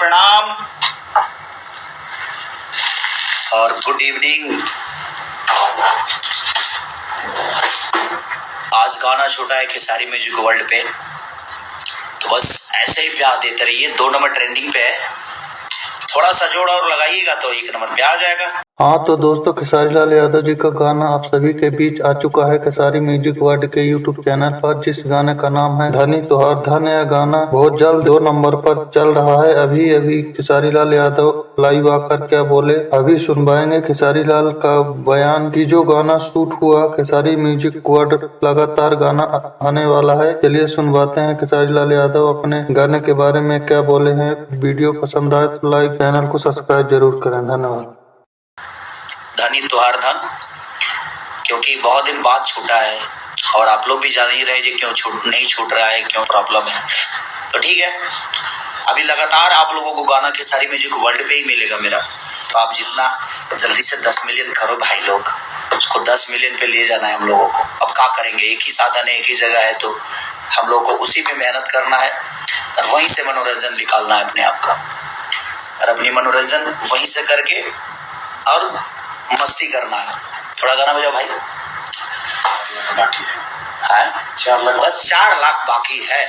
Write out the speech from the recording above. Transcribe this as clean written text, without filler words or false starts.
प्रणाम और good evening. आज गाना छोटा है खेसारी म्यूजिक वर्ल्ड पे, तो बस ऐसे ही प्यार देते रहिए। 2 नंबर ट्रेंडिंग पे है, थोड़ा सा जोड़ और लगाइएगा तो 1 नंबर पे आ जाएगा। हाँ तो दोस्तों, खेसारी लाल यादव जी का गाना आप सभी के बीच आ चुका है खेसारी म्यूजिक वर्ल्ड के यूट्यूब चैनल पर, जिस गाने का नाम है धनी तुहार धन। यह गाना बहुत जल्द 2 नंबर पर चल रहा है। अभी खेसारी लाल यादव लाइव आकर क्या बोले, अभी सुनवाएंगे खेसारी लाल का बयान की जो गाना शूट हुआ खेसारी म्यूजिक वर्ल्ड, लगातार गाना आने वाला है। चलिए सुनवाते हैं खेसारी लाल यादव अपने गाने के बारे में क्या बोले हैं। वीडियो पसंद आए तो लाइक, चैनल को सब्सक्राइब जरूर करें। धन्यवाद। धनी तुहार धन, क्योंकि बहुत दिन बाद छूटा है और आप लोग भी जान ही रहे क्यों नहीं छूट रहा है, क्यों प्रॉब्लम है। तो ठीक है, अभी लगातार आप लोगों को गाना खेसारी म्यूजिक वर्ल्ड पे ही मिलेगा मेरा। तो आप जितना जल्दी से 10 मिलियन करो भाई लोग, उसको 10 मिलियन पे ले जाना है हम लोगों को। अब क्या करेंगे, एक ही साधन है, एक ही जगह है, तो हम लोग को उसी पे मेहनत करना है और वहीं से मनोरंजन निकालना है अपने आप का, और अपनी मनोरंजन वहीं से करके और मस्ती करना है। थोड़ा गाना बजाओ भाई। बाकी है 4 लाख, बस 4 लाख बाकी है।